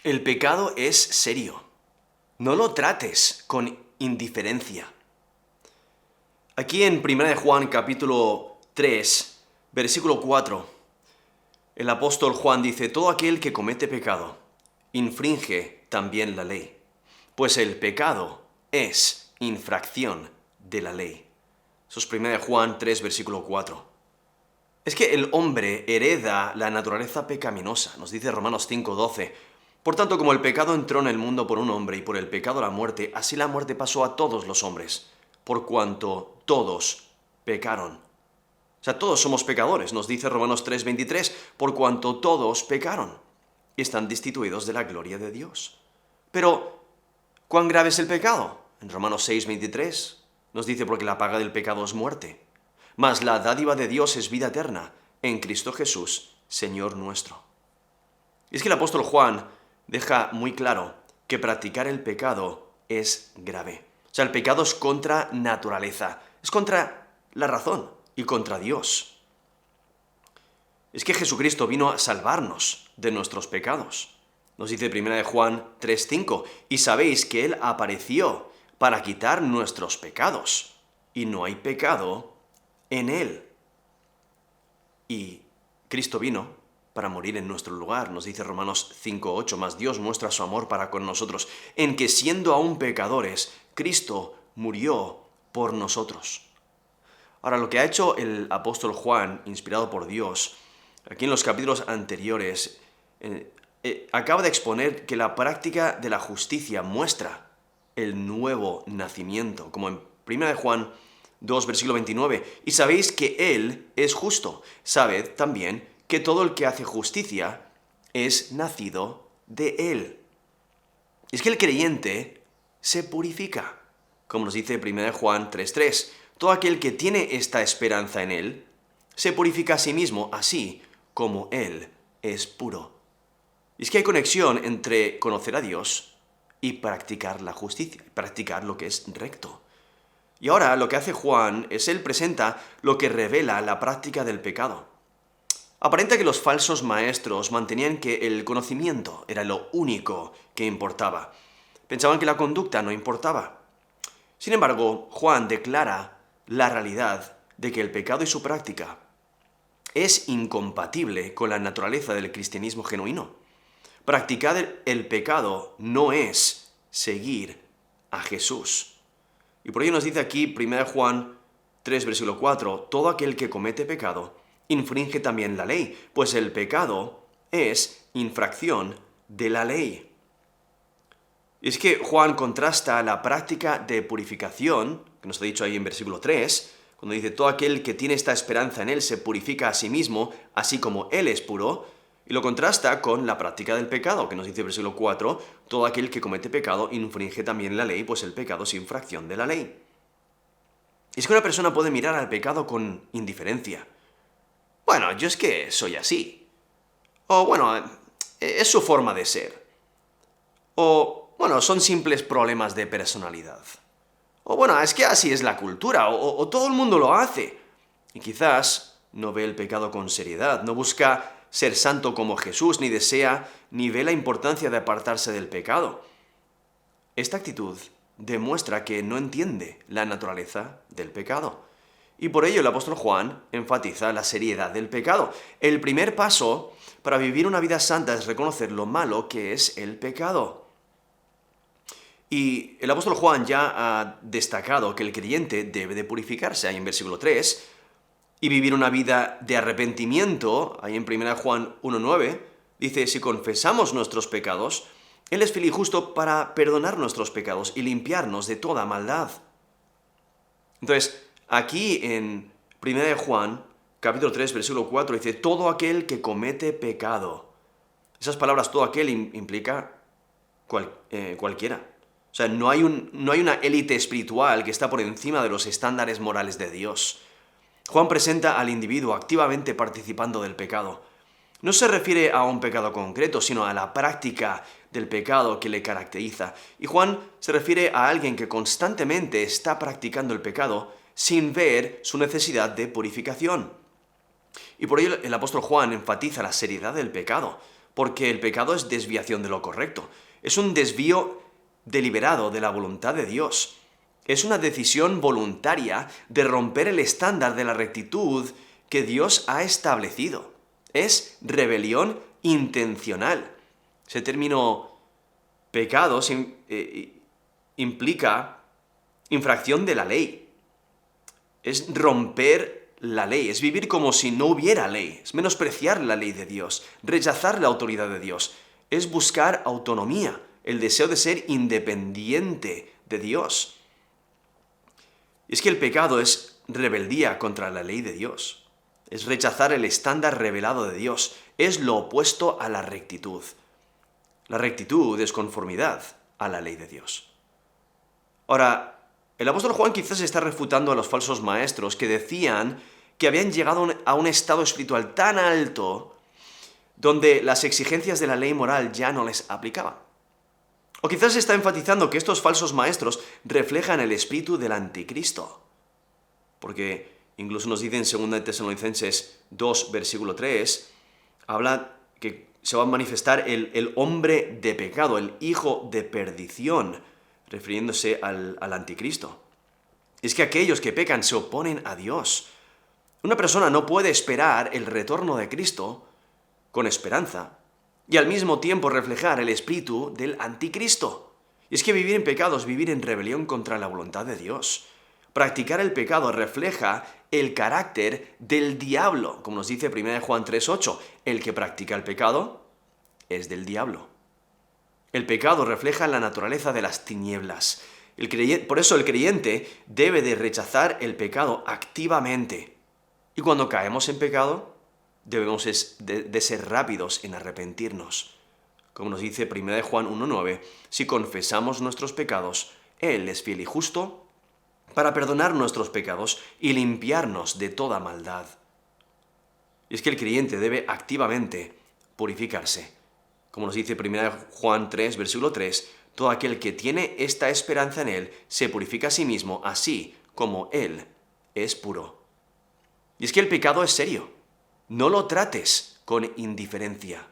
El pecado es serio. No lo trates con indiferencia. Aquí en 1 de Juan capítulo 3, versículo 4, el apóstol Juan dice: todo aquel que comete pecado infringe también la ley, pues el pecado es infracción de la ley. Eso es 1 de Juan 3, versículo 4. Es que el hombre hereda la naturaleza pecaminosa, nos dice Romanos 5:12. Por tanto, como el pecado entró en el mundo por un hombre y por el pecado la muerte, así la muerte pasó a todos los hombres, por cuanto todos pecaron. O sea, todos somos pecadores, nos dice Romanos 3:23, por cuanto todos pecaron y están destituidos de la gloria de Dios. Pero, ¿cuán grave es el pecado? En Romanos 6:23 nos dice: porque la paga del pecado es muerte, mas la dádiva de Dios es vida eterna en Cristo Jesús, Señor nuestro. Y es que el apóstol Juan deja muy claro que practicar el pecado es grave. O sea, el pecado es contra naturaleza, es contra la razón y contra Dios. Es que Jesucristo vino a salvarnos de nuestros pecados. Nos dice 1 de Juan 3:5, y sabéis que Él apareció para quitar nuestros pecados, y no hay pecado en Él. Y Cristo vino para morir en nuestro lugar, nos dice Romanos 5:8, mas Dios muestra su amor para con nosotros, en que siendo aún pecadores, Cristo murió por nosotros. Ahora, lo que ha hecho el apóstol Juan, inspirado por Dios, aquí en los capítulos anteriores, acaba de exponer que la práctica de la justicia muestra el nuevo nacimiento, como en 1 de Juan 2, versículo 29, y sabéis que Él es justo. Sabed también que todo el que hace justicia es nacido de Él. Es que el creyente se purifica, como nos dice 1 de Juan 3:3. Todo aquel que tiene esta esperanza en Él se purifica a sí mismo, así como Él es puro. Y es que hay conexión entre conocer a Dios y practicar la justicia, practicar lo que es recto. Y ahora lo que hace Juan es él presenta lo que revela la práctica del pecado. Aparenta que los falsos maestros mantenían que el conocimiento era lo único que importaba. Pensaban que la conducta no importaba. Sin embargo, Juan declara la realidad de que el pecado y su práctica es incompatible con la naturaleza del cristianismo genuino. Practicar el pecado no es seguir a Jesús. Y por ello nos dice aquí 1 Juan 3, versículo 4, todo aquel que comete pecado infringe también la ley, pues el pecado es infracción de la ley. Y es que Juan contrasta la práctica de purificación, que nos ha dicho ahí en versículo 3, cuando dice todo aquel que tiene esta esperanza en Él se purifica a sí mismo, así como Él es puro, y lo contrasta con la práctica del pecado, que nos dice versículo 4, todo aquel que comete pecado infringe también la ley, pues el pecado es infracción de la ley. Y es que una persona puede mirar al pecado con indiferencia. Bueno, yo es que soy así. O bueno, es su forma de ser. O bueno, son simples problemas de personalidad. O bueno, es que así es la cultura, o todo el mundo lo hace. Y quizás no ve el pecado con seriedad, no busca ser santo como Jesús, ni desea, ni ve la importancia de apartarse del pecado. Esta actitud demuestra que no entiende la naturaleza del pecado. Y por ello el apóstol Juan enfatiza la seriedad del pecado. El primer paso para vivir una vida santa es reconocer lo malo que es el pecado. Y el apóstol Juan ya ha destacado que el creyente debe de purificarse, ahí en versículo 3, y vivir una vida de arrepentimiento, ahí en 1 Juan 1:9, dice, si confesamos nuestros pecados, Él es fiel y justo para perdonar nuestros pecados y limpiarnos de toda maldad. Entonces, aquí en 1 Juan, capítulo 3, versículo 4, dice, todo aquel que comete pecado. Esas palabras, todo aquel, implica cualquiera. O sea, no hay una élite espiritual que está por encima de los estándares morales de Dios. Juan presenta al individuo activamente participando del pecado. No se refiere a un pecado concreto, sino a la práctica del pecado que le caracteriza. Y Juan se refiere a alguien que constantemente está practicando el pecado sin ver su necesidad de purificación. Y por ello el apóstol Juan enfatiza la seriedad del pecado, porque el pecado es desviación de lo correcto. Es un desvío deliberado de la voluntad de Dios. Es una decisión voluntaria de romper el estándar de la rectitud que Dios ha establecido. Es rebelión intencional. Ese término pecado implica infracción de la ley. Es romper la ley, es vivir como si no hubiera ley, es menospreciar la ley de Dios, rechazar la autoridad de Dios, es buscar autonomía, el deseo de ser independiente de Dios. Y es que el pecado es rebeldía contra la ley de Dios, es rechazar el estándar revelado de Dios, es lo opuesto a la rectitud. La rectitud es conformidad a la ley de Dios. Ahora, el apóstol Juan quizás está refutando a los falsos maestros que decían que habían llegado a un estado espiritual tan alto donde las exigencias de la ley moral ya no les aplicaban. O quizás está enfatizando que estos falsos maestros reflejan el espíritu del anticristo. Porque incluso nos dice en 2 Tesalonicenses 2, versículo 3, habla que se va a manifestar el hombre de pecado, el hijo de perdición, refiriéndose al anticristo. Es que aquellos que pecan se oponen a Dios. Una persona no puede esperar el retorno de Cristo con esperanza y al mismo tiempo reflejar el espíritu del anticristo. Y es que vivir en pecado es vivir en rebelión contra la voluntad de Dios. Practicar el pecado refleja el carácter del diablo, como nos dice 1 Juan 3:8. El que practica el pecado es del diablo. El pecado refleja la naturaleza de las tinieblas. Por eso el creyente debe de rechazar el pecado activamente. Y cuando caemos en pecado, debemos de ser rápidos en arrepentirnos. Como nos dice 1 Juan 1:9, si confesamos nuestros pecados, Él es fiel y justo para perdonar nuestros pecados y limpiarnos de toda maldad. Y es que el creyente debe activamente purificarse. Como nos dice 1 Juan 3, versículo 3, todo aquel que tiene esta esperanza en Él se purifica a sí mismo, así como Él es puro. Y es que el pecado es serio. No lo trates con indiferencia.